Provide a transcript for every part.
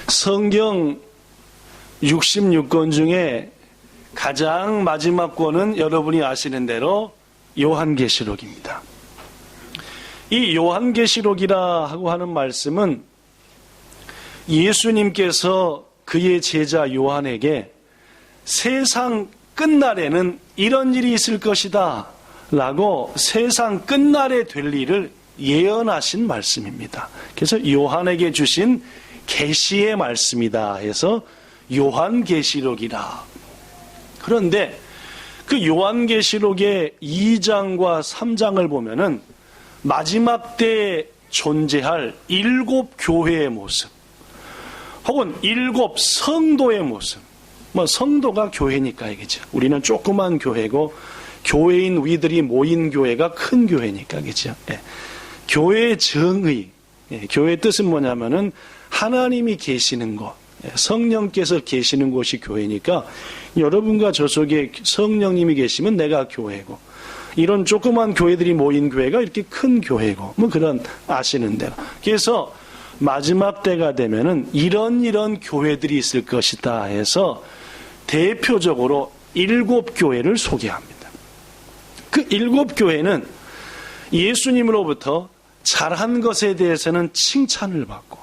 성경 66권 중에 가장 마지막 권은 여러분이 아시는 대로 요한계시록입니다. 이 요한계시록이라 하고 하는 말씀은 예수님께서 그의 제자 요한에게 세상 끝날에는 이런 일이 있을 것이다 라고 세상 끝날에 될 일을 예언하신 말씀입니다. 그래서 요한에게 주신 계시의 말씀이다 해서 요한계시록이라. 그런데 그 요한계시록의 2장과 3장을 보면은 마지막 때에 존재할 7 교회의 모습 혹은 7 성도의 모습, 성도가 교회니까 이겠죠. 우리는 조그만 교회고 교회인 우리들이 모인 교회가 큰 교회니까 그죠. 교회의 정의, 교회의 뜻은 뭐냐면은 하나님이 계시는 곳, 성령께서 계시는 곳이 교회니까 여러분과 저 속에 성령님이 계시면 내가 교회고, 이런 조그만 교회들이 모인 교회가 이렇게 큰 교회고, 그런 아시는 대로. 그래서 마지막 때가 되면은 이런 교회들이 있을 것이다 해서 대표적으로 7 교회를 소개합니다. 그 7 교회는 예수님으로부터 잘한 것에 대해서는 칭찬을 받고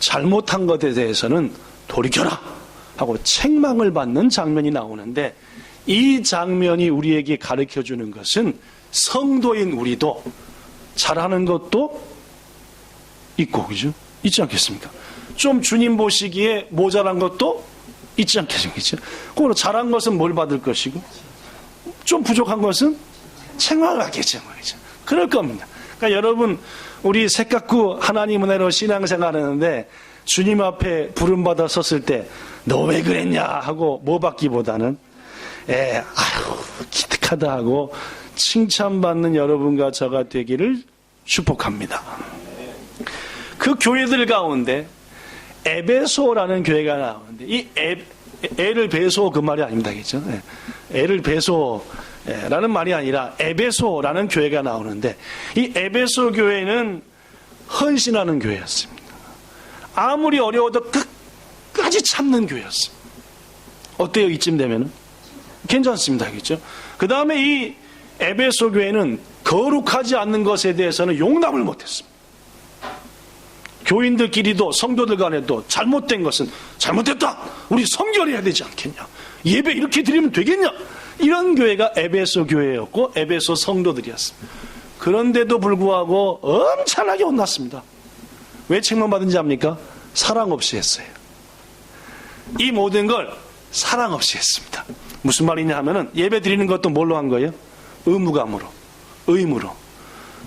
잘못한 것에 대해서는 돌이켜라 하고 책망을 받는 장면이 나오는데, 이 장면이 우리에게 가르쳐주는 것은 성도인 우리도 잘하는 것도 있고, 그죠? 있지 않겠습니까? 좀 주님 보시기에 모자란 것도 있지 않겠습니까? 그러므로 잘한 것은 뭘 받을 것이고 좀 부족한 것은 책망을 받겠죠. 그럴 겁니다. 그러니까 여러분, 우리 새깎구 하나님 은혜로 신앙생활 하는데 주님 앞에 부름받아 섰을 때 너 왜 그랬냐 하고 뭐 받기보다는 아유 기특하다 하고 칭찬받는 여러분과 저가 되기를 축복합니다. 그 교회들 가운데 에베소라는 교회가 나오는데, 이 애를 배소 그 말이 아닙니다. 그죠? 애를 배소라는 말이 아니라 에베소라는 교회가 나오는데, 이 에베소 교회는 헌신하는 교회였습니다. 아무리 어려워도 끝까지 참는 교회였습니다. 어때요? 이쯤 되면은? 괜찮습니다. 그죠? 그 다음에 이 에베소 교회는 거룩하지 않는 것에 대해서는 용납을 못했습니다. 교인들끼리도 성도들 간에도 잘못된 것은 잘못됐다, 우리 성결해야 되지 않겠냐, 예배 이렇게 드리면 되겠냐, 이런 교회가 에베소 교회였고 에베소 성도들이었습니다. 그런데도 불구하고 엄청나게 혼났습니다. 왜 책망받은지 압니까? 사랑 없이 했어요. 이 모든 걸 사랑 없이 했습니다. 무슨 말이냐 하면은 예배 드리는 것도 뭘로 한 거예요? 의무감으로, 의무로.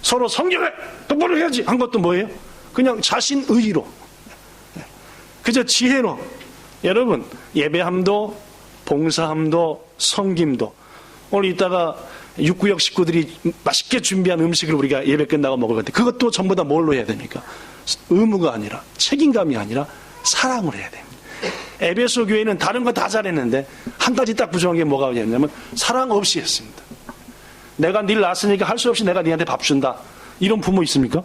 서로 성결해, 똑바로 해야지 한 것도 뭐예요? 그냥 자신 의로, 그저 지혜로. 여러분, 예배함도 봉사함도 섬김도, 오늘 이따가 육구역 식구들이 맛있게 준비한 음식을 우리가 예배 끝나고 먹을 건데 그것도 전부 다 뭘로 해야 됩니까? 의무가 아니라, 책임감이 아니라 사랑으로 해야 됩니다. 에베소 교회는 다른 거 다 잘했는데 한 가지 딱 부정한 게 뭐가 있냐면 사랑 없이 했습니다. 내가 니를 낳았으니까 할 수 없이 내가 니한테 밥 준다, 이런 부모 있습니까?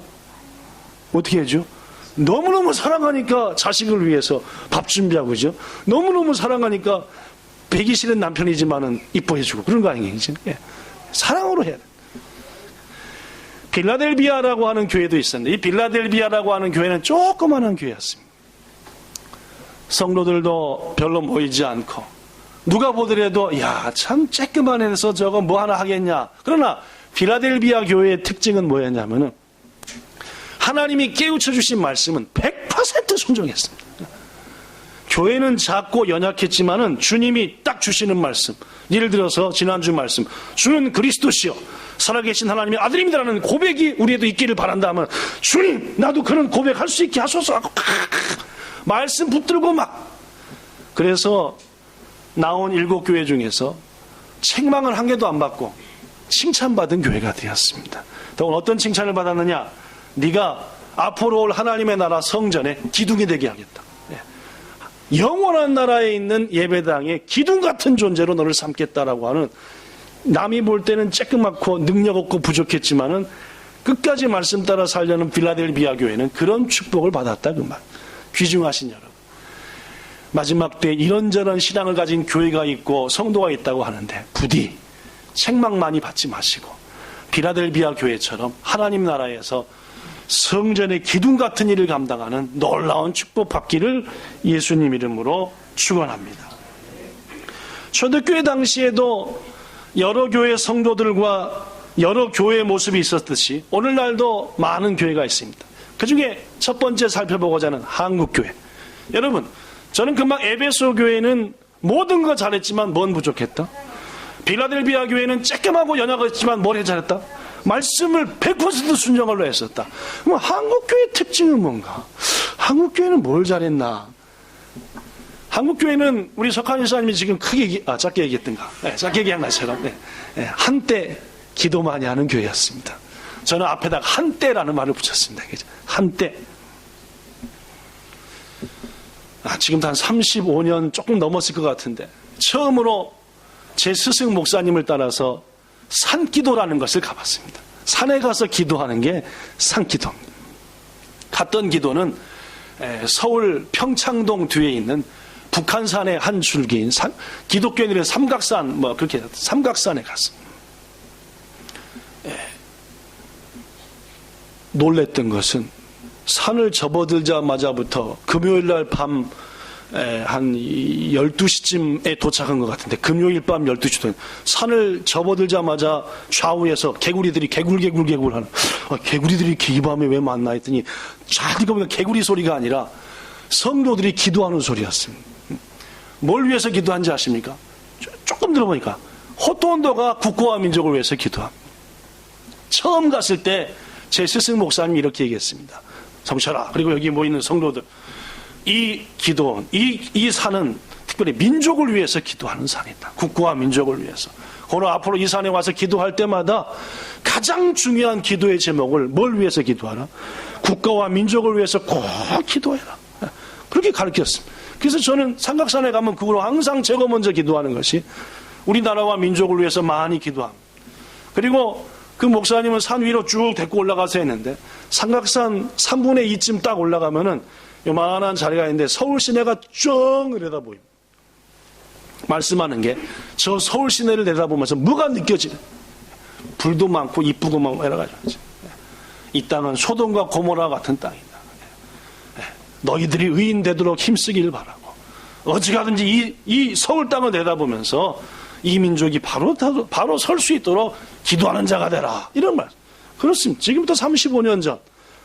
어떻게 해줘? 너무너무 사랑하니까 자식을 위해서 밥 준비하고, 그죠? 너무너무 사랑하니까 배기 싫은 남편이지만은 이뻐해주고, 그런 거 아니겠지? 사랑으로 해야 돼. 빌라델비아라고 하는 교회도 있었는데, 이 빌라델비아라고 하는 교회는 조그마한 교회였습니다. 성도들도 별로 모이지 않고, 누가 보더라도 야, 참 쬐끄만 해서 저거 뭐 하나 하겠냐. 그러나 빌라델비아 교회의 특징은 뭐였냐면은 하나님이 깨우쳐 주신 말씀은 100% 순종했습니다. 교회는 작고 연약했지만은 주님이 딱 주시는 말씀, 예를 들어서 지난주 말씀, 주는 그리스도시요 살아계신 하나님의 아들입니다라는 고백이 우리에도 있기를 바란다 하면, 주님 나도 그런 고백할 수 있게 하소서 하고 말씀 붙들고 막. 그래서 나온 7 교회 중에서 책망을 한 개도 안 받고 칭찬받은 교회가 되었습니다. 또 어떤 칭찬을 받았느냐? 네가 앞으로 올 하나님의 나라 성전에 기둥이 되게 하겠다. 영원한 나라에 있는 예배당의 기둥 같은 존재로 너를 삼겠다라고 하는, 남이 볼 때는 쬐끄맣고 능력 없고 부족했지만은 끝까지 말씀 따라 살려는 빌라델비아 교회는 그런 축복을 받았다, 그 말. 귀중하신 여러분, 마지막 때 이런저런 신앙을 가진 교회가 있고 성도가 있다고 하는데 부디 책망 많이 받지 마시고 빌라델비아 교회처럼 하나님 나라에서 성전의 기둥 같은 일을 감당하는 놀라운 축복 받기를 예수님 이름으로 축원합니다. 초대교회 당시에도 여러 교회 성도들과 여러 교회의 모습이 있었듯이 오늘날도 많은 교회가 있습니다. 그 중에 첫 번째 살펴보고자 하는 한국교회. 여러분, 저는 금방 에베소 교회는 모든 거 잘했지만 뭔 부족했다? 빌라델비아 교회는 쬐끔하고 연약했지만 뭘 잘했다? 말씀을 100% 순종하려 했었다. 그럼 한국교회의 특징은 뭔가? 한국교회는 뭘 잘했나? 한국교회는 우리 석한 이사님이 지금 작게 얘기했던가? 네, 작게 얘기한 것처럼 한때 기도 많이 하는 교회였습니다. 저는 앞에다가 한때라는 말을 붙였습니다. 한때. 지금도 한 35년 조금 넘었을 것 같은데 처음으로 제 스승 목사님을 따라서 산기도라는 것을 가봤습니다. 산에 가서 기도하는 게 산기도입니다. 갔던 기도는 서울 평창동 뒤에 있는 북한산의 한 줄기인 기독교인들의 삼각산 그렇게 삼각산에 갔습니다. 놀랬던 것은 산을 접어들자마자부터 금요일날 밤 한 12시쯤에 도착한 것 같은데 금요일 밤 12시쯤 산을 접어들자마자 좌우에서 개구리들이 개굴 하는 개구리들이 이렇게 이 밤에 왜 만나 했더니 잘 읽어보니까 개구리 소리가 아니라 성도들이 기도하는 소리였습니다. 뭘 위해서 기도한지 아십니까? 조금 들어보니까 호톤도가 국가와 민족을 위해서 기도합니다. 처음 갔을 때 제 스승 목사님이 이렇게 얘기했습니다. 성철아, 그리고 여기 모이는 성도들, 이 기도, 이 산은 특별히 민족을 위해서 기도하는 산이다. 국가와 민족을 위해서. 그러나 앞으로 이 산에 와서 기도할 때마다 가장 중요한 기도의 제목을 뭘 위해서 기도하라? 국가와 민족을 위해서 꼭 기도해라. 그렇게 가르쳤습니다. 그래서 저는 삼각산에 가면 그걸로 항상 제가 먼저 기도하는 것이 우리나라와 민족을 위해서 많이 기도합니다. 그리고 그 목사님은 산 위로 쭉 데리고 올라가서 했는데 삼각산 3분의 2쯤 딱 올라가면은 요만한 자리가 있는데 서울 시내가 쭉 내려다보입니다. 말씀하는 게 저 서울 시내를 내다보면서 뭐가 느껴지는? 불도 많고 이쁘고 막 이래가지고 이 땅은 소돔과 고모라 같은 땅이다. 너희들이 의인 되도록 힘쓰기를 바라고 어찌가든지 이 서울 땅을 내다보면서 이 민족이 바로 설 수 있도록 기도하는 자가 되라. 이런 말. 그렇습니다. 지금부터 35년 전,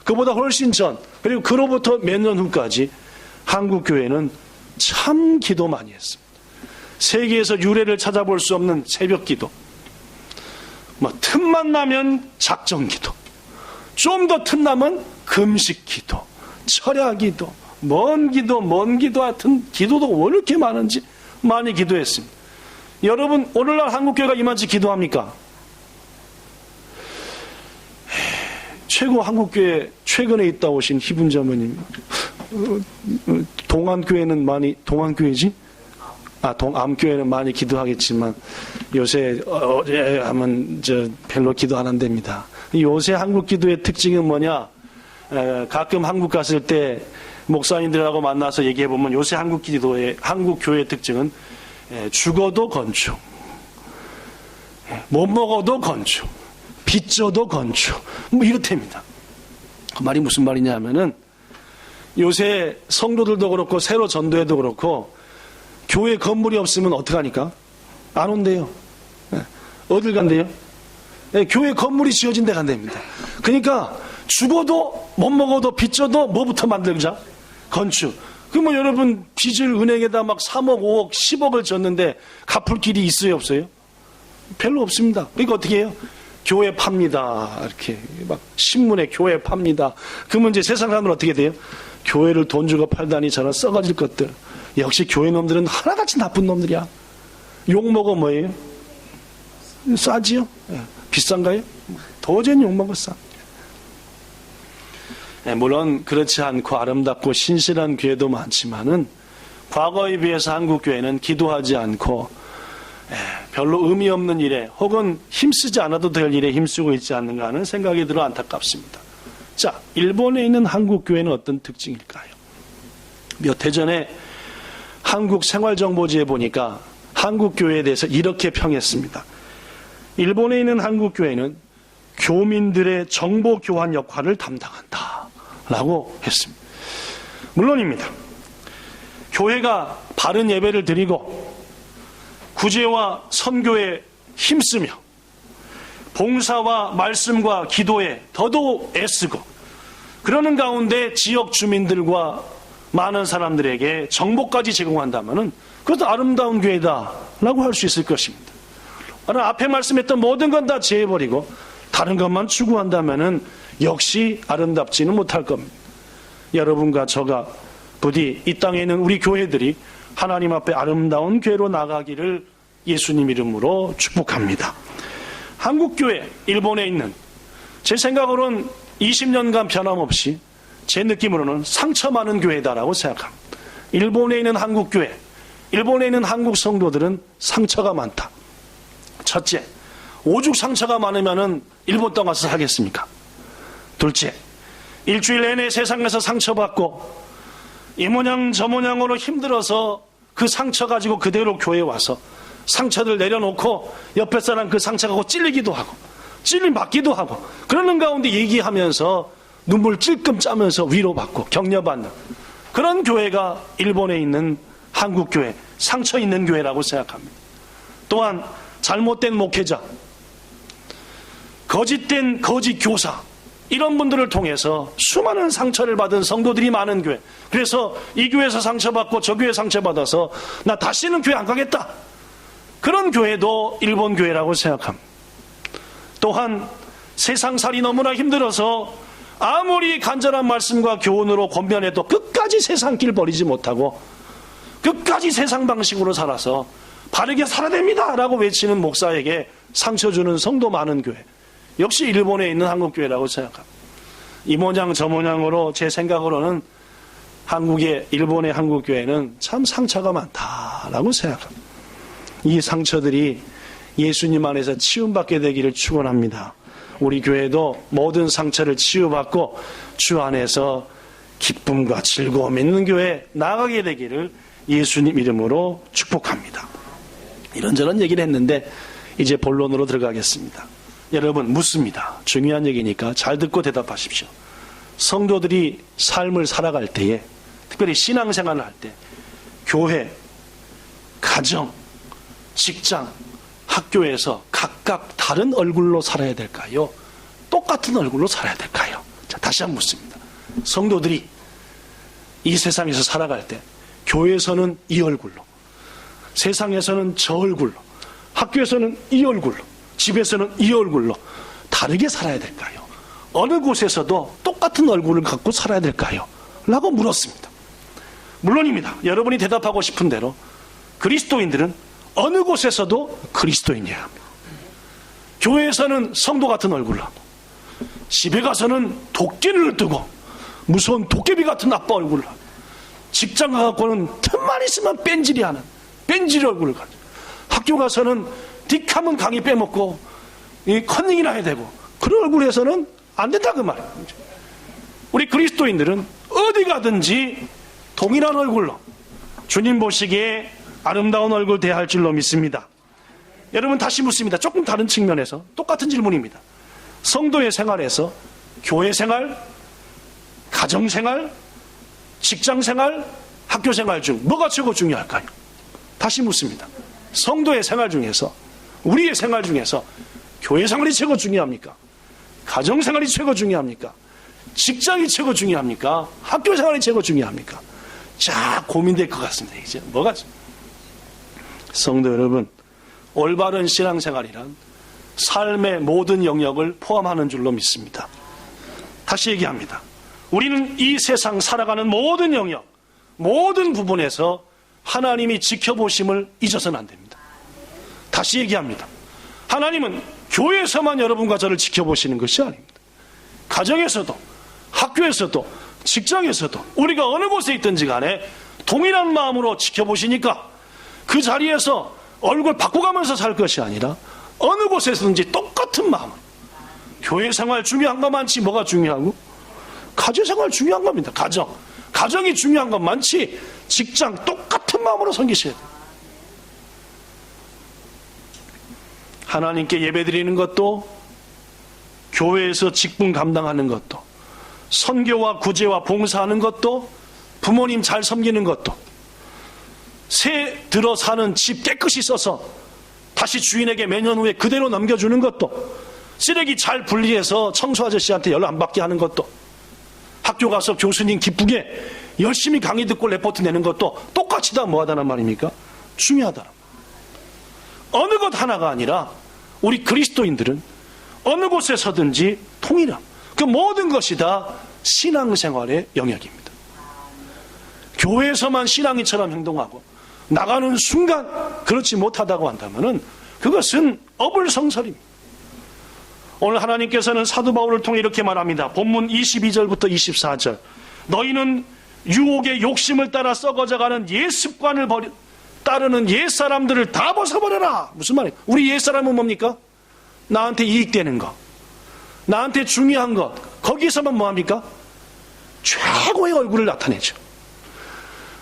그보다 훨씬 전, 그리고 그로부터 몇 년 후까지 한국교회는 참 기도 많이 했습니다. 세계에서 유례를 찾아볼 수 없는 새벽 기도. 틈만 나면 작정 기도. 좀 더 틈나면 금식 기도. 철야 기도. 먼 기도 하여튼 기도도 왜 이렇게 많은지 많이 기도했습니다. 여러분, 오늘날 한국교회가 이만치 기도합니까? 최고 한국교회 최근에 있다 오신 희분자매님, 동안교회는 많이, 동안교회지? 암교회는 많이 기도하겠지만 요새 어제 하면 별로 기도 안 한답니다. 요새 한국 기도의 특징은 뭐냐? 가끔 한국 갔을 때 목사님들하고 만나서 얘기해 보면 요새 한국 교회의 특징은 죽어도 건축, 못 먹어도 건축, 빚져도 건축, 이렇답니다. 그 말이 무슨 말이냐 하면은 요새 성도들도 그렇고 새로 전도해도 그렇고 교회 건물이 없으면 어떡하니까? 안 온대요. 어딜 간대요? 교회 건물이 지어진 데 간답니다. 그러니까 죽어도 못 먹어도 빚져도 뭐부터 만들자? 건축. 그럼 여러분 빚을 은행에다 막 3억, 5억, 10억을 졌는데 갚을 길이 있어요, 없어요? 별로 없습니다. 그러니까 어떻게 해요? 교회 팝니다. 이렇게 막 신문에 교회 팝니다. 그러면 이제 세상 사람들은 어떻게 돼요? 교회를 돈 주고 팔다니 저런 썩어질 것들. 역시 교회 놈들은 하나같이 나쁜 놈들이야. 욕먹어 뭐예요? 싸지요? 비싼가요? 도저히 욕먹어 싸. 물론 그렇지 않고 아름답고 신실한 교회도 많지만은 과거에 비해서 한국 교회는 기도하지 않고 별로 의미 없는 일에 혹은 힘쓰지 않아도 될 일에 힘쓰고 있지 않는가 하는 생각이 들어 안타깝습니다. 자, 일본에 있는 한국 교회는 어떤 특징일까요? 몇 해 전에 한국생활정보지에 보니까 한국교회에 대해서 이렇게 평했습니다. 일본에 있는 한국교회는 교민들의 정보 교환 역할을 담당한다 라고 했습니다. 물론입니다. 교회가 바른 예배를 드리고 구제와 선교에 힘쓰며 봉사와 말씀과 기도에 더더욱 애쓰고 그러는 가운데 지역 주민들과 많은 사람들에게 정보까지 제공한다면 그것도 아름다운 교회다라고 할 수 있을 것입니다. 그러나 앞에 말씀했던 모든 건 다 제해버리고 다른 것만 추구한다면 역시 아름답지는 못할 겁니다. 여러분과 저가 부디 이 땅에 있는 우리 교회들이 하나님 앞에 아름다운 교회로 나가기를 예수님 이름으로 축복합니다. 한국교회, 일본에 있는 제 생각으로는 20년간 변함없이 제 느낌으로는 상처 많은 교회다라고 생각합니다. 일본에 있는 한국교회, 일본에 있는 한국 성도들은 상처가 많다. 첫째, 오죽 상처가 많으면 일본 땅 가서 살겠습니까? 둘째, 일주일 내내 세상에서 상처받고 이 모양 저 모양으로 힘들어서 그 상처 가지고 그대로 교회에 와서 상처들 내려놓고 옆에 사람 그 상처 갖고 찔리기도 하고 찔림 받기도 하고 그러는 가운데 얘기하면서 눈물 찔끔 짜면서 위로받고 격려받는 그런 교회가 일본에 있는 한국교회, 상처 있는 교회라고 생각합니다. 또한 잘못된 목회자, 거짓된 거짓 교사 이런 분들을 통해서 수많은 상처를 받은 성도들이 많은 교회, 그래서 이 교회에서 상처받고 저 교회 상처받아서 나 다시는 교회 안 가겠다, 그런 교회도 일본 교회라고 생각합니다. 또한 세상살이 너무나 힘들어서 아무리 간절한 말씀과 교훈으로 권면해도 끝까지 세상길 버리지 못하고 끝까지 세상 방식으로 살아서 바르게 살아야 됩니다 라고 외치는 목사에게 상처 주는 성도 많은 교회, 역시 일본에 있는 한국교회라고 생각합니다. 이 모양 저 모양으로 제 생각으로는 한국의 일본의 한국교회는 참 상처가 많다라고 생각합니다. 이 상처들이 예수님 안에서 치유받게 되기를 축원합니다. 우리 교회도 모든 상처를 치유받고 주 안에서 기쁨과 즐거움 있는 교회 나아가게 되기를 예수님 이름으로 축복합니다. 이런저런 얘기를 했는데 이제 본론으로 들어가겠습니다. 여러분 묻습니다. 중요한 얘기니까 잘 듣고 대답하십시오. 성도들이 삶을 살아갈 때에, 특별히 신앙생활을 할 때 교회, 가정, 직장, 학교에서 각각 다른 얼굴로 살아야 될까요? 똑같은 얼굴로 살아야 될까요? 자, 다시 한번 묻습니다. 성도들이 이 세상에서 살아갈 때 교회에서는 이 얼굴로, 세상에서는 저 얼굴로, 학교에서는 이 얼굴로, 집에서는 이 얼굴로 다르게 살아야 될까요? 어느 곳에서도 똑같은 얼굴을 갖고 살아야 될까요? 라고 물었습니다. 물론입니다. 여러분이 대답하고 싶은 대로 그리스도인들은 어느 곳에서도 그리스도인이어야 합니다. 교회에서는 성도 같은 얼굴을 하고 집에 가서는 도끼를 뜨고 무서운 도깨비 같은 아빠 얼굴을 하고 직장 가갖고는 틈만 있으면 뺀질이 하는 뺀질 얼굴을 가지고 학교 가서는 딕하면 강의 빼먹고 이 컨닝이나 해야 되고 그런 얼굴에서는 안 된다 그 말이에요. 우리 그리스도인들은 어디 가든지 동일한 얼굴로 주님 보시기에 아름다운 얼굴 대할 줄로 믿습니다. 여러분 다시 묻습니다. 조금 다른 측면에서 똑같은 질문입니다. 성도의 생활에서 교회 생활, 가정 생활, 직장 생활, 학교 생활 중 뭐가 최고 중요할까요? 다시 묻습니다. 성도의 생활 중에서, 우리의 생활 중에서 교회 생활이 최고 중요합니까? 가정 생활이 최고 중요합니까? 직장이 최고 중요합니까? 학교 생활이 최고 중요합니까? 자, 고민될 것 같습니다. 이제 뭐가 성도 여러분, 올바른 신앙생활이란 삶의 모든 영역을 포함하는 줄로 믿습니다. 다시 얘기합니다. 우리는 이 세상 살아가는 모든 영역, 모든 부분에서 하나님이 지켜보심을 잊어서는 안 됩니다. 다시 얘기합니다. 하나님은 교회에서만 여러분과 저를 지켜보시는 것이 아닙니다. 가정에서도, 학교에서도, 직장에서도 우리가 어느 곳에 있든지 간에 동일한 마음으로 지켜보시니까 그 자리에서 얼굴 바꿔가면서 살 것이 아니라 어느 곳에서든지 똑같은 마음. 교회 생활 중요한 것 많지 뭐가 중요하고? 가정 생활 중요한 겁니다. 가정이 중요한 것 많지 직장 똑같은 같은 마음으로 섬기셔야 돼요. 하나님께 예배드리는 것도, 교회에서 직분 감당하는 것도, 선교와 구제와 봉사하는 것도, 부모님 잘 섬기는 것도, 새 들어 사는 집 깨끗이 써서 다시 주인에게 몇 년 후에 그대로 넘겨주는 것도, 쓰레기 잘 분리해서 청소 아저씨한테 연락 안 받게 하는 것도, 학교 가서 교수님 기쁘게 열심히 강의 듣고 레포트 내는 것도 똑같이 다 뭐하다는 말입니까? 중요하다. 어느 것 하나가 아니라 우리 그리스도인들은 어느 곳에 서든지 통일함. 그 모든 것이 다 신앙생활의 영역입니다. 교회에서만 신앙인처럼 행동하고 나가는 순간 그렇지 못하다고 한다면 그것은 어불성설입니다. 오늘 하나님께서는 사도 바울을 통해 이렇게 말합니다. 본문 22절부터 24절. 너희는 유혹의 욕심을 따라 썩어져가는 옛습관을 따르는 옛사람들을 다 벗어버려라. 무슨 말이에요? 우리 옛사람은 뭡니까? 나한테 이익되는 것, 나한테 중요한 것, 거기서만 뭐합니까? 최고의 얼굴을 나타내죠.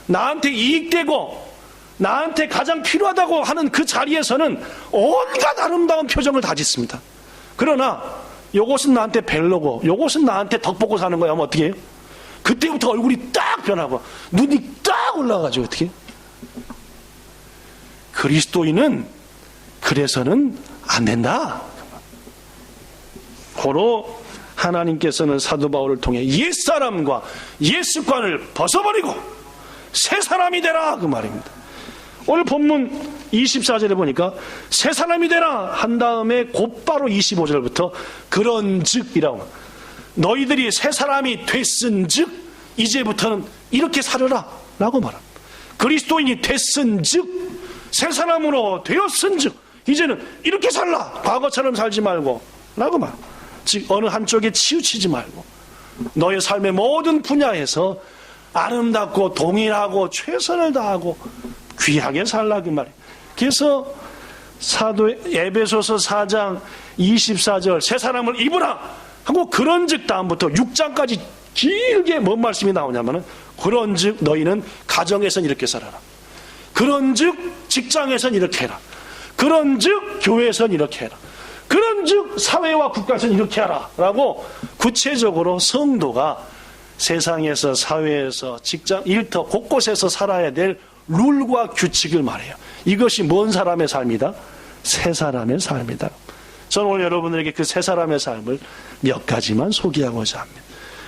나한테 이익되고 나한테 가장 필요하다고 하는 그 자리에서는 온갖 아름다운 표정을 다 짓습니다. 그러나 요것은 나한테 별로고 요것은 나한테 덕보고 사는 거야 하면 어떻게 해요? 그때부터 얼굴이 딱 변하고 눈이 딱 올라가가지고 어떻게 해요? 그리스도인은 그래서는 안 된다. 고로 하나님께서는 사도 바울을 통해 옛사람과 옛습관을 벗어버리고 새 사람이 되라 그 말입니다. 오늘 본문 24절에 보니까 새 사람이 되라 한 다음에 곧바로 25절부터 그런즉이라고, 너희들이 새 사람이 됐은즉 이제부터는 이렇게 살아라 라고 말합니다. 그리스도인이 됐은즉, 새 사람으로 되었은즉 이제는 이렇게 살라, 과거처럼 살지 말고 라고 말합니다. 즉 어느 한쪽에 치우치지 말고 너의 삶의 모든 분야에서 아름답고 동일하고 최선을 다하고 귀하게 살라 그 말이에요. 그래서 사도 에베소서 4장 24절 새 사람을 입으라 하고 그런즉 다음부터 6장까지 길게 뭔 말씀이 나오냐면은 그런즉 너희는 가정에선 이렇게 살아라, 그런즉 직장에선 이렇게 해라, 그런즉 교회에선 이렇게 해라, 그런즉 사회와 국가에선 이렇게 하라 라고 구체적으로 성도가 세상에서 사회에서 직장 일터 곳곳에서 살아야 될 룰과 규칙을 말해요. 이것이 뭔 사람의 삶이다? 새 사람의 삶이다. 저는 오늘 여러분들에게 그 새 사람의 삶을 몇 가지만 소개하고자 합니다.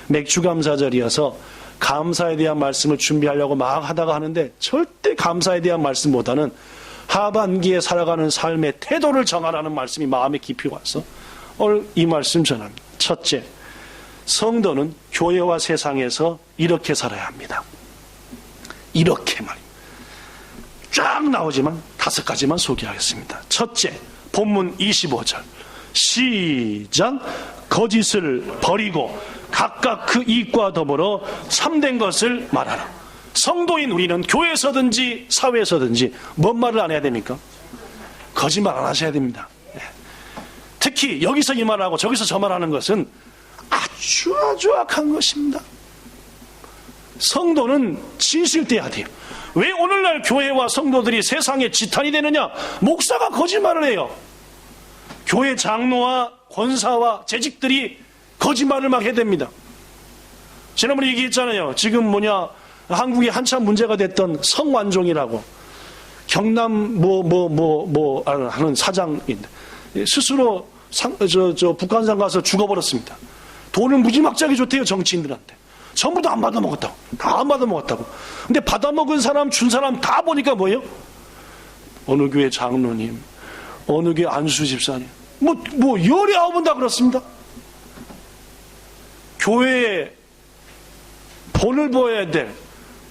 맥주감사절이어서 감사에 대한 말씀을 준비하려고 막 하다가 하는데 절대 감사에 대한 말씀보다는 하반기에 살아가는 삶의 태도를 정하라는 말씀이 마음에 깊이 와서 오늘 이 말씀 전합니다. 첫째, 성도는 교회와 세상에서 이렇게 살아야 합니다. 이렇게 말입니다. 쫙 나오지만 5가지만 소개하겠습니다. 첫째, 본문 25절 시작. 거짓을 버리고 각각 그 이익과 더불어 참된 것을 말하라. 성도인 우리는 교회에서든지 사회에서든지 뭔 말을 안 해야 됩니까? 거짓말 안 하셔야 됩니다. 특히 여기서 이 말하고 저기서 저 말하는 것은 아주 악한 것입니다. 성도는 진실돼야 돼요. 왜 오늘날 교회와 성도들이 세상의 지탄이 되느냐? 목사가 거짓말을 해요. 교회 장로와 권사와 재직들이 거짓말을 막 해댑니다. 지난번에 얘기했잖아요. 지금 한국에 한참 문제가 됐던 성완종이라고 경남 하는 사장인데 스스로 북한산 가서 죽어버렸습니다. 돈을 무지막지하게 줬대요. 정치인들한테. 전부 다 안 받아먹었다고. 다 안 받아먹었다고. 근데 받아먹은 사람 준 사람 다 보니까 뭐예요? 어느 교회 장로님, 어느 교회 안수 집사님, 열이 9분 다 그렇습니다. 교회에 본을 보여야 될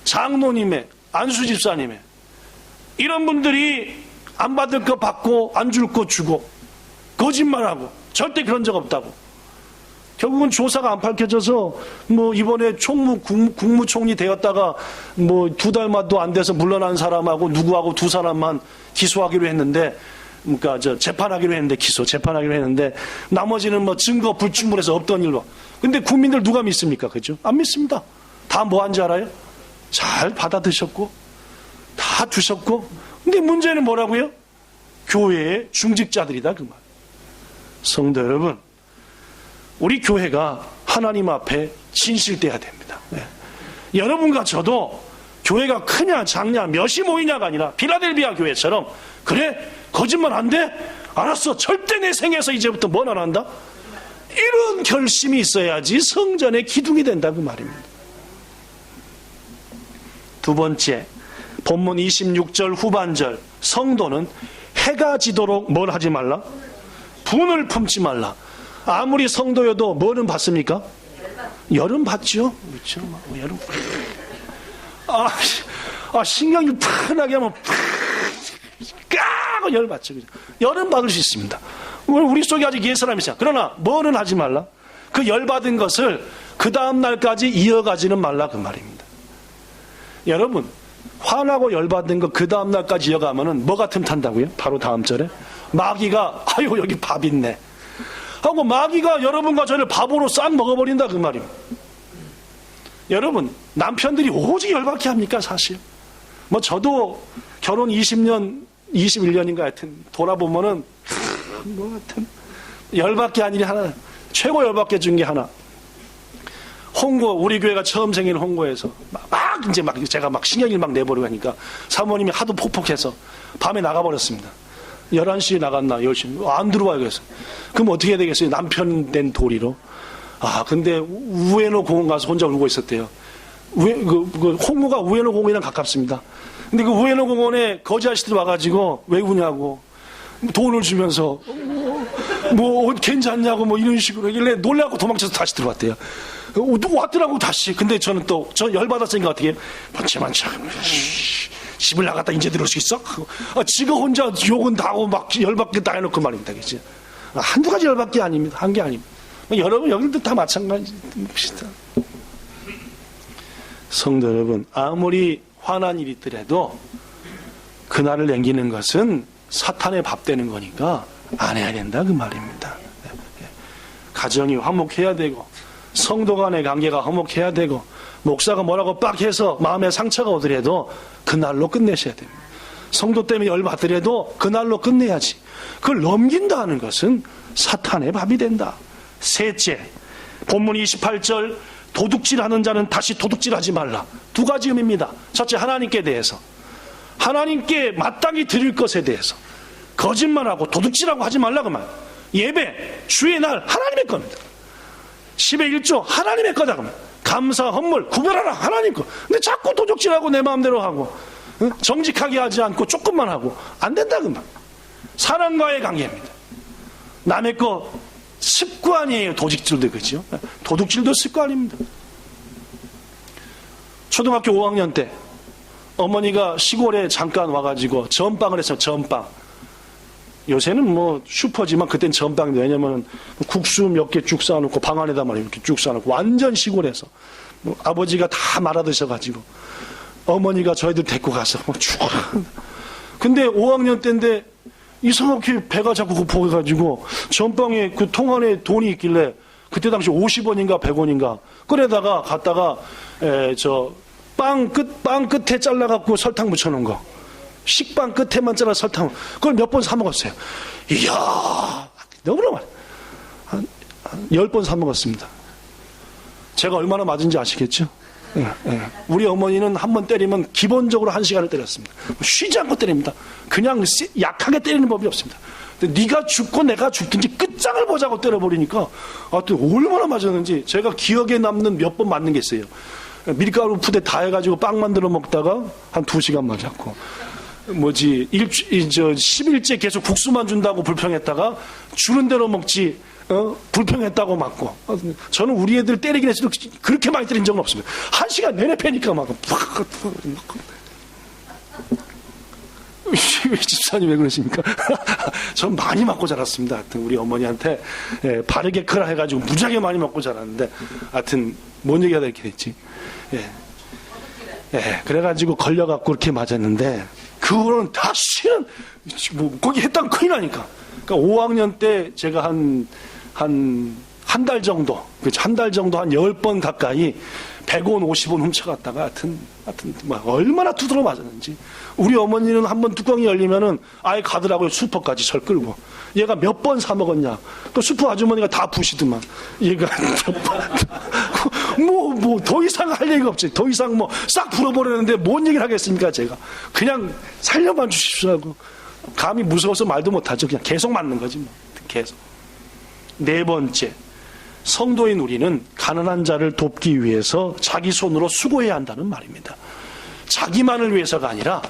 장로님의, 안수 집사님의 이런 분들이 안 받을 거 받고 안 줄 거 주고 거짓말하고 절대 그런 적 없다고. 결국은 조사가 안 밝혀져서 이번에 국무총리 되었다가 2달만도 안 돼서 물러난 사람하고 누구하고 2사람만 기소하기로 했는데, 그러니까 재판하기로 했는데 재판하기로 했는데 나머지는 증거 불충분해서 없던 일로. 근데 국민들 누가 믿습니까? 그죠? 안 믿습니다. 다 뭐 한지 알아요? 잘 받아드셨고 다 두셨고, 근데 문제는 뭐라고요? 교회의 중직자들이다 그 말. 성도 여러분, 우리 교회가 하나님 앞에 진실돼야 됩니다. 네. 여러분과 저도 교회가 크냐 작냐 몇이 모이냐가 아니라 필라델비아 교회처럼, 그래 거짓말 안 돼? 알았어, 절대 내 생에서 이제부터 뭘 안 한다? 이런 결심이 있어야지 성전의 기둥이 된다 그 말입니다. 두 번째, 본문 26절 후반절, 성도는 해가 지도록 뭘 하지 말라? 분을 품지 말라. 아무리 성도여도 뭐는 받습니까? 열은 받죠. 그렇죠. 열은. 신경이 푸근하게 하면 까고 열 받죠. 열은 받을 수 있습니다. 우리 속에 아직 옛 사람이 있어요. 그러나 뭐는 하지 말라? 그 열 받은 것을 그 다음 날까지 이어가지는 말라 그 말입니다. 여러분, 화나고 열 받은 거 그 다음 날까지 이어가면은 뭐가 틈탄다고요? 바로 다음 절에 마귀가 아유 여기 밥 있네 하고 마귀가 여러분과 저를 밥으로 싹 먹어버린다 그 말입니다. 여러분, 남편들이 오직 열받게 합니까? 사실 뭐 저도 결혼 20년 21년인가 하여튼 돌아보면은 뭐 하여튼 열받게 한 일이 하나, 최고 열받게 준 게 하나, 홍고, 우리 교회가 처음 생긴 홍고에서 제가 신경을 막 내버리고 하니까 사모님이 하도 폭폭해서 밤에 나가버렸습니다. 11시에 나갔나 10시 안 들어와요. 그래서 그럼 어떻게 해야 되겠어요? 남편 된 도리로. 근데 우에노 공원 가서 혼자 울고 있었대요. 홍고가 우에노 공원이랑 가깝습니다. 근데 그 우에노 공원에 거지 아저씨들 와가지고 왜 우냐고 돈을 주면서 뭐 괜찮냐고 뭐 이런 식으로 하길래 놀라고 도망쳐서 다시 들어왔대요. 왔더라고 다시. 근데 저 열받았으니까 어떻게 해요? 번째만 참 집을 나갔다 이제 들어올 수 있어? 지가 혼자 욕은 다 하고 막 열받게 다 해놓고 말입니다. 그치? 한두 가지 열받게 아닙니다. 한 게 아닙니다. 여러분 여기도 다 마찬가지입니다. 성도 여러분, 아무리 화난 일이 있더라도 그날을 남기는 것은 사탄의 밥 되는 거니까 안 해야 된다 그 말입니다. 가정이 화목해야 되고 성도 간의 관계가 화목해야 되고 목사가 뭐라고 빡 해서 마음에 상처가 오더라도 그날로 끝내셔야 됩니다. 성도 때문에 열받더라도 그날로 끝내야지. 그걸 넘긴다 하는 것은 사탄의 밥이 된다. 셋째, 본문 28절, 도둑질하는 자는 다시 도둑질하지 말라. 두 가지 의미입니다. 첫째, 하나님께 대해서, 하나님께 마땅히 드릴 것에 대해서 거짓말하고 도둑질하고 하지 말라고 말. 예배, 주의 날 하나님의 겁니다. 10의 1조 하나님의 거다. 감사, 헌물 구별하라 하나님 거. 근데 자꾸 도둑질하고 내 마음대로 하고 정직하게 하지 않고 조금만 하고 안 된다 그 말. 사람과의 관계입니다. 남의 거 습관이에요. 도둑질도 그렇죠. 도둑질도 습관입니다. 초등학교 5학년 때 어머니가 시골에 잠깐 와가지고 전빵을 했어요. 전빵. 요새는 뭐 슈퍼지만 그땐 전빵인데, 왜냐면 국수 몇 개 쭉 쌓아놓고 방 안에다 말이에요. 이렇게 쭉 쌓아놓고 완전 시골에서 아버지가 다 말아 드셔가지고 어머니가 저희들 데리고 가서 죽어라. 근데 5학년 때인데 이상하게 배가 자꾸 고파가지고 전빵에 그 통 안에 돈이 있길래 그때 당시 50원인가 100원인가 꺼내다가 갔다가 빵 끝에 잘라갖고 설탕 묻혀놓은 거, 식빵 끝에만 잘라 설탕, 그걸 몇 번 사 먹었어요. 이야, 너무나 한 10번 사 먹었습니다. 제가 얼마나 맞은지 아시겠죠? 예. 우리 어머니는 한 번 때리면 기본적으로 1시간을 때렸습니다. 쉬지 않고 때립니다. 그냥 약하게 때리는 법이 없습니다. 근데 네가 죽고 내가 죽든지 끝장을 보자고 때려버리니까 또 얼마나 맞았는지 제가 기억에 남는 몇 번 맞는 게 있어요. 밀가루 푸대 다 해가지고 빵 만들어 먹다가 한 2시간 맞았고, 10일째 계속 국수만 준다고 불평했다가 주는 대로 먹지 불평했다고 맞고. 저는 우리 애들 때리긴 했어도 그렇게 많이 때린 적은 없습니다. 1시간 내내 패니까 막 집사님 왜 그러십니까? 전 많이 맞고 자랐습니다. 하여튼 우리 어머니한테 바르게 크라 해가지고 무지하게 많이 맞고 자랐는데, 하여튼 뭔 얘기하다 이렇게 됐지. 그래가지고 걸려갖고 그렇게 맞았는데, 그 후로는 다시는 거기 했다면 큰일 나니까. 그러니까 5학년 때 제가 한 달 정도, 한 10번 가까이 100원, 50원 훔쳐갔다가 하여튼 얼마나 두드러 맞았는지. 우리 어머니는 한번 뚜껑이 열리면은 아예 가더라고요. 슈퍼까지 절 끌고. 얘가 몇 번 사 먹었냐. 그 슈퍼 아주머니가 다 부시더만. 얘가 더 이상 할 얘기가 없지. 더 이상 싹 불어버렸는데 뭔 얘기를 하겠습니까, 제가. 그냥 살려만 주십시오 하고. 감히 무서워서 말도 못하죠. 그냥 계속 맞는 거지, 계속. 네 번째. 성도인 우리는 가난한 자를 돕기 위해서 자기 손으로 수고해야 한다는 말입니다. 자기만을 위해서가 아니라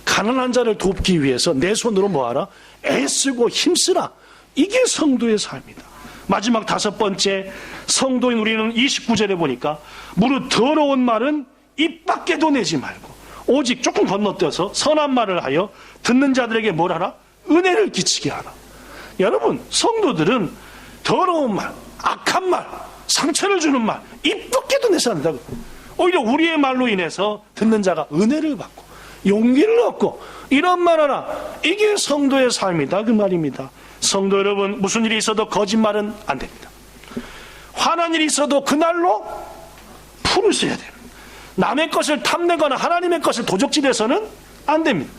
가난한 자를 돕기 위해서 내 손으로 뭐하라? 애쓰고 힘쓰라. 이게 성도의 삶이다. 마지막 다섯 번째, 성도인 우리는 29절에 보니까 무릇 더러운 말은 입 밖에도 내지 말고 오직 조금 건너뛰어서 선한 말을 하여 듣는 자들에게 뭘 하라? 은혜를 끼치게 하라. 여러분, 성도들은 더러운 말, 악한 말, 상처를 주는 말, 입 밖에도 내서 한다고. 오히려 우리의 말로 인해서 듣는 자가 은혜를 받고 용기를 얻고 이런 말 하나, 이게 성도의 삶이다 그 말입니다. 성도 여러분, 무슨 일이 있어도 거짓말은 안 됩니다. 화난 일이 있어도 그날로 풀으셔야 돼요. 남의 것을 탐내거나 하나님의 것을 도적질해서는 안 됩니다.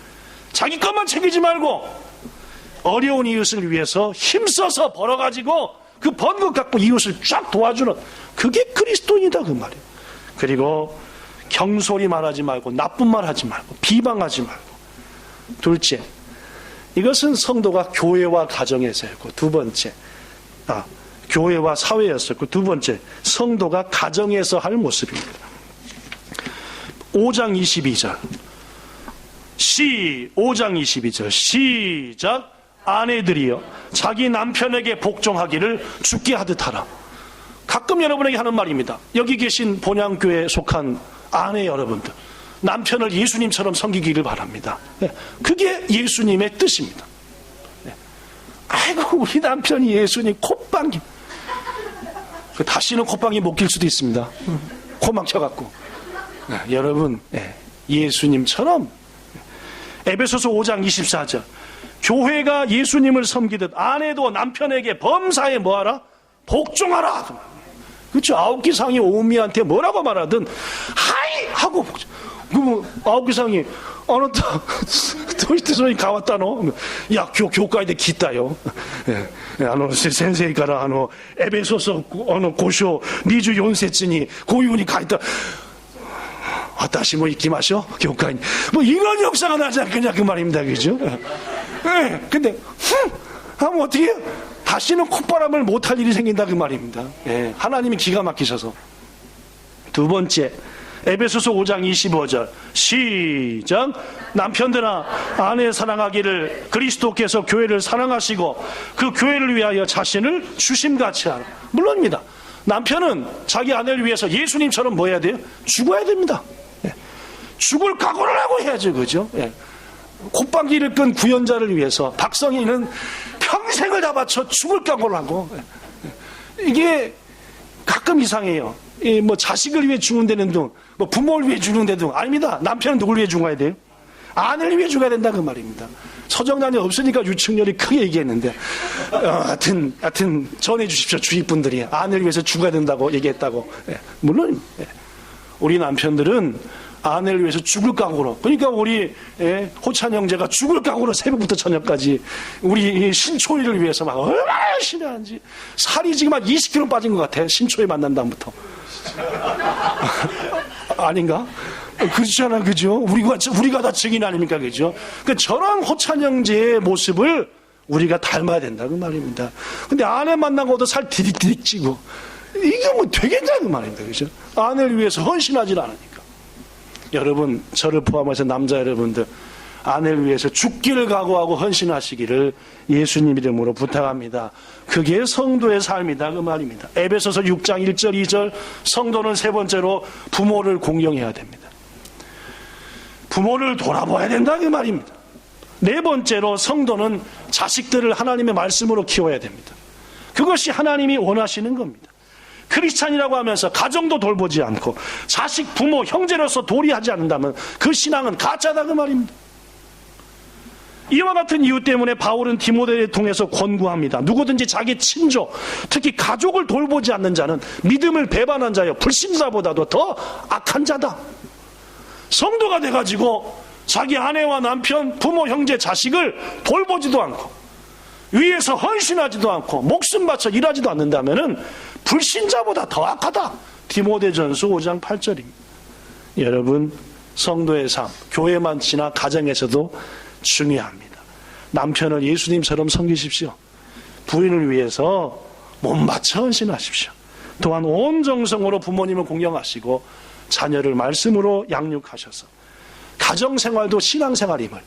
자기 것만 챙기지 말고 어려운 이웃을 위해서 힘써서 벌어가지고 그 번 것 갖고 이웃을 쫙 도와주는, 그게 그리스도인이다 그 말이에요. 그리고 경솔히 말하지 말고 나쁜 말 하지 말고 비방하지 말고. 둘째, 이것은 성도가 교회와 가정에서였고, 두 번째 교회와 사회였었고, 두 번째 성도가 가정에서 할 모습입니다. 5장 22절 5장 22절 시작. 아내들이여 자기 남편에게 복종하기를 주께 하듯 하라. 가끔 여러분에게 하는 말입니다. 여기 계신 본향교회에 속한 아내 여러분들, 남편을 예수님처럼 섬기기를 바랍니다. 그게 예수님의 뜻입니다. 아이고 우리 남편이 예수님 콧방귀, 다시는 콧방귀 못 낄 수도 있습니다. 코 막혀갖고. 여러분, 예수님처럼. 에베소서 5장 24절 교회가 예수님을 섬기듯 아내도 남편에게 범사에 뭐하라? 복종하라. 그렇죠. 아홉기상이 오미한테 뭐라고 말하든 하이 하고 복종. 아홉기상이 어느 도시티소니 가왔다노. 야 교과에대 기타요. 센세이 가라 에베소서 고쇼 미주 연세츠니 고유니 가있다. 다시 이기마쇼 교과인 이런 역사가 나지 않겠냐 그 말입니다. 그죠? 근데 하면 어떻게 해요? 다시는 콧바람을 못할 일이 생긴다 그 말입니다. 하나님이 기가 막히셔서. 두 번째, 에베소서 5장 25절 시작. 남편들아 아내 사랑하기를 그리스도께서 교회를 사랑하시고 그 교회를 위하여 자신을 주심같이 하라. 물론입니다. 남편은 자기 아내를 위해서 예수님처럼 뭐 해야 돼요? 죽어야 됩니다. 죽을 각오를 하고 해야죠. 그죠? 콧방귀를 끈 구연자를 위해서 박성희는 평생을 다 바쳐 죽을 각오를 하고. 이게 가끔 이상해요. 자식을 위해 죽는다는 둥, 부모를 위해 죽는다는 둥. 아닙니다. 남편은 누굴 위해 죽어야 돼요? 아내를 위해 죽어야 된다 그 말입니다. 서정단이 없으니까 유충렬이 크게 얘기했는데 하여튼 전해 주십시오. 주위 분들이 아내를 위해서 죽어야 된다고 얘기했다고. 물론 우리 남편들은 아내를 위해서 죽을 각오로, 그러니까 우리 호찬 형제가 죽을 각오로 새벽부터 저녁까지 우리 신초이를 위해서 막 얼마나 열심히 하는지. 살이 지금 한 20kg 빠진 것 같아. 신초이 만난 다음부터. 아닌가? 그렇잖아, 그죠? 우리가 다 증인 아닙니까, 그죠? 저런 호찬 형제의 모습을 우리가 닮아야 된다 그 말입니다. 근데 아내 만나고도 살 디릭디릭 찌고 이게 되겠냐 그 말입니다, 그죠? 아내를 위해서 헌신하지 않으니까. 여러분, 저를 포함해서 남자 여러분들, 아내를 위해서 죽기를 각오하고 헌신하시기를 예수님 이름으로 부탁합니다. 그게 성도의 삶이다 그 말입니다. 에베소서 6장 1절 2절 성도는 세 번째로 부모를 공경해야 됩니다. 부모를 돌아봐야 된다 그 말입니다. 네 번째로 성도는 자식들을 하나님의 말씀으로 키워야 됩니다. 그것이 하나님이 원하시는 겁니다. 크리스찬이라고 하면서 가정도 돌보지 않고 자식, 부모, 형제로서 도리하지 않는다면 그 신앙은 가짜다 그 말입니다. 이와 같은 이유 때문에 바울은 디모데를 통해서 권고합니다. 누구든지 자기 친족, 특히 가족을 돌보지 않는 자는 믿음을 배반한 자여 불신자보다도 더 악한 자다. 성도가 돼가지고 자기 아내와 남편, 부모, 형제, 자식을 돌보지도 않고 위에서 헌신하지도 않고 목숨 바쳐 일하지도 않는다면 불신자보다 더 악하다. 디모데전서 5장 8절입니다. 여러분, 성도의 삶, 교회만 지나 가정에서도 중요합니다. 남편을 예수님처럼 섬기십시오. 부인을 위해서 몸바쳐 헌신하십시오. 또한 온 정성으로 부모님을 공경하시고 자녀를 말씀으로 양육하셔서 가정생활도 신앙생활임을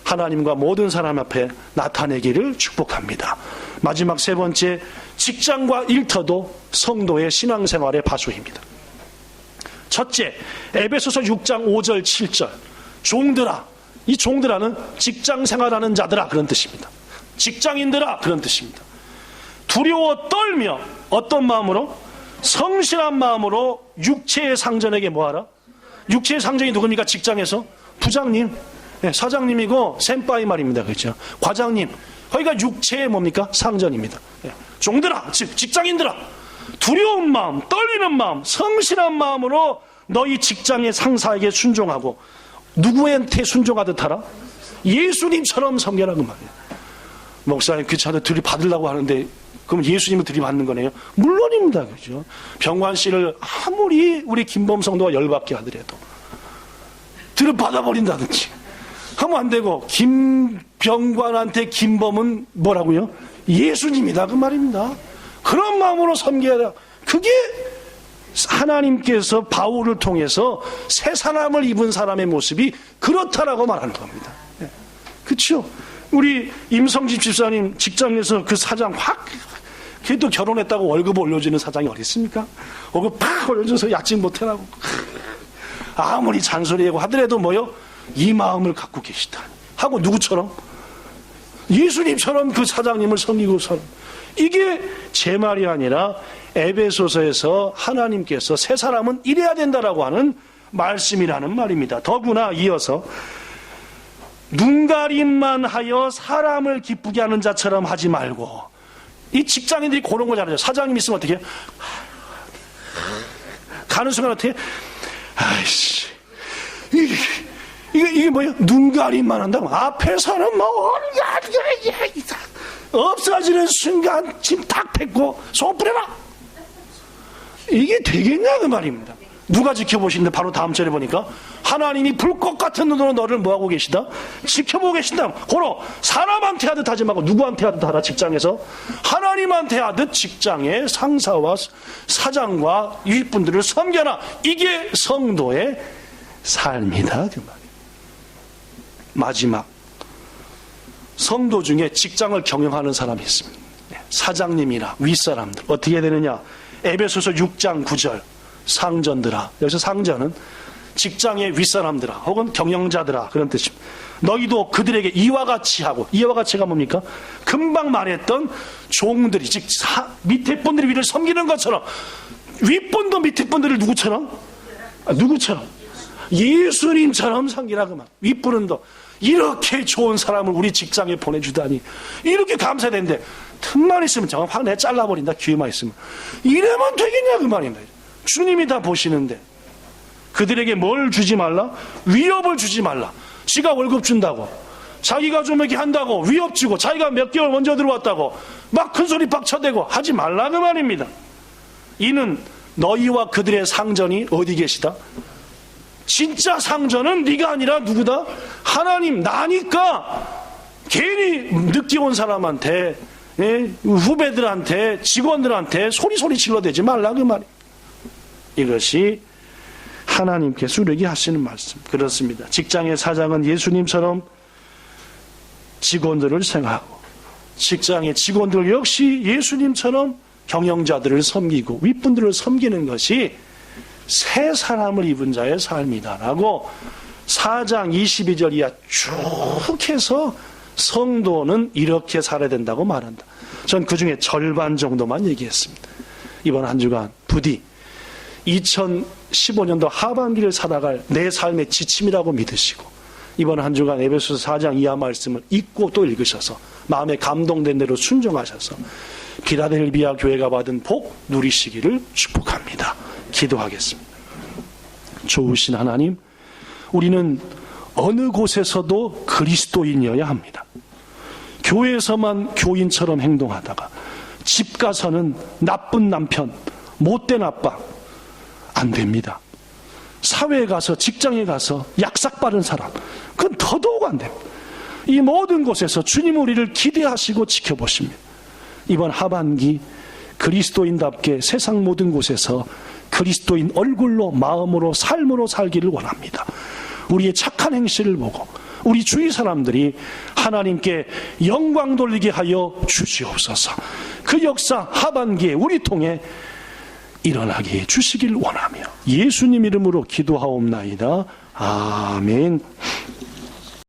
하나님과 모든 사람 앞에 나타내기를 축복합니다. 마지막 세 번째, 직장과 일터도 성도의 신앙생활의 바수입니다. 첫째, 에베소서 6장 5절 7절 종들아, 이 종들아는 직장생활하는 자들아 그런 뜻입니다. 직장인들아 그런 뜻입니다. 두려워 떨며 어떤 마음으로? 성실한 마음으로 육체의 상전에게 뭐하라? 육체의 상전이 누굽니까? 직장에서 부장님, 사장님이고 센파이 말입니다. 그렇죠? 과장님, 거기가 육체의 뭡니까? 상전입니다. 종들아, 즉 직장인들아, 두려운 마음, 떨리는 마음, 성실한 마음으로 너희 직장의 상사에게 순종하고 누구한테 순종하듯 하라? 예수님처럼 섬겨라 그 말이에요. 목사님, 그 차도 들이받으려고 하는데 그럼 예수님을 들이받는 거네요? 물론입니다. 그죠? 병관 씨를 아무리 우리 김범 성도가 열받게 하더라도 들이받아버린다든지 하면 안 되고, 김병관한테 김범은 뭐라고요? 예수님이다 그 말입니다. 그런 마음으로 섬겨라. 그게 하나님께서 바울을 통해서 새 사람을 입은 사람의 모습이 그렇다라고 말하는 겁니다. 그렇죠? 우리 임성집 집사님 직장에서 그 사장 걔도 결혼했다고 월급 올려주는 사장이 어디 있습니까? 월급 팍 올려줘서 야직 못해라고 아무리 잔소리하고 하더라도 뭐요? 이 마음을 갖고 계시다 하고 누구처럼? 예수님처럼 그 사장님을 섬기고 선. 이게 제 말이 아니라 에베소서에서 하나님께서 새 사람은 이래야 된다라고 하는 말씀이라는 말입니다. 더구나 이어서 눈가림만 하여 사람을 기쁘게 하는 자처럼 하지 말고, 이 직장인들이 그런 거 잘하죠. 사장님 있으면 어떻게 해요? 가는 순간 어떻게 해요? 아이씨, 이게 뭐예요? 눈가림만 한다고 앞에서는 뭐 없어지는 순간 짐 탁 뱉고 손 뿌려라. 이게 되겠냐 그 말입니다. 누가 지켜보시는데 바로 다음 절에 보니까 하나님이 불꽃 같은 눈으로 너를 뭐하고 계시다? 지켜보고 계신다. 고로 사람한테 하듯 하지 말고 누구한테 하듯 하라. 직장에서 하나님한테 하듯 직장의 상사와 사장과 윗분들을 섬겨라. 이게 성도의 삶이다 그 말이에요. 마지막, 성도 중에 직장을 경영하는 사람이 있습니다. 사장님이나 윗사람들 어떻게 되느냐? 에베소서 6장 9절 상전들아, 여기서 상전은 직장의 윗사람들아 혹은 경영자들아 그런 뜻입니다. 너희도 그들에게 이와 같이 하고, 이와 같이가 뭡니까? 금방 말했던 종들이, 즉 밑에 분들이 위를 섬기는 것처럼 윗분도 밑에 분들을 누구처럼? 누구처럼? 예수님처럼 섬기라 그 말. 윗분은 더 이렇게 좋은 사람을 우리 직장에 보내주다니 이렇게 감사되는데 틈만 있으면 저건 확 내 잘라버린다. 기회만 있으면 이래만 되겠냐 그 말입니다. 주님이 다 보시는데 그들에게 뭘 주지 말라? 위협을 주지 말라. 지가 월급 준다고, 자기가 좀 이렇게 한다고 위협 주고, 자기가 몇 개월 먼저 들어왔다고 막 큰소리 박 쳐대고 하지 말라 그 말입니다. 이는 너희와 그들의 상전이 어디 계시다? 진짜 상전은 네가 아니라 누구다? 하나님, 나니까 괜히 늦게 온 사람한테, 후배들한테, 직원들한테 소리 질러대지 말라 그 말이에요. 이것이 하나님께서 우리에게 하시는 말씀. 그렇습니다. 직장의 사장은 예수님처럼 직원들을 생각하고, 직장의 직원들 역시 예수님처럼 경영자들을 섬기고 윗분들을 섬기는 것이 새 사람을 입은 자의 삶이다라고 4장 22절 이하 쭉 해서 성도는 이렇게 살아야 된다고 말한다. 전 그 중에 절반 정도만 얘기했습니다. 이번 한 주간 부디 2015년도 하반기를 살아갈 내 삶의 지침이라고 믿으시고 이번 한 주간 에베소서 4장 이하 말씀을 읽고 또 읽으셔서 마음에 감동된 대로 순종하셔서 필라델비아 교회가 받은 복 누리시기를 축복합니다. 기도하겠습니다. 좋으신 하나님, 우리는 어느 곳에서도 그리스도인이어야 합니다. 교회에서만 교인처럼 행동하다가 집 가서는 나쁜 남편, 못된 아빠, 안 됩니다. 사회에 가서, 직장에 가서 약삭 빠른 사람, 그건 더더욱 안 됩니다. 이 모든 곳에서 주님 우리를 기대하시고 지켜보십니다. 이번 하반기 그리스도인답게 세상 모든 곳에서 그리스도인 얼굴로, 마음으로, 삶으로 살기를 원합니다. 우리의 착한 행실을 보고 우리 주위 사람들이 하나님께 영광 돌리게 하여 주시옵소서. 그 역사 하반기에 우리 통해 일어나게 해 주시길 원하며 예수님 이름으로 기도하옵나이다. 아멘.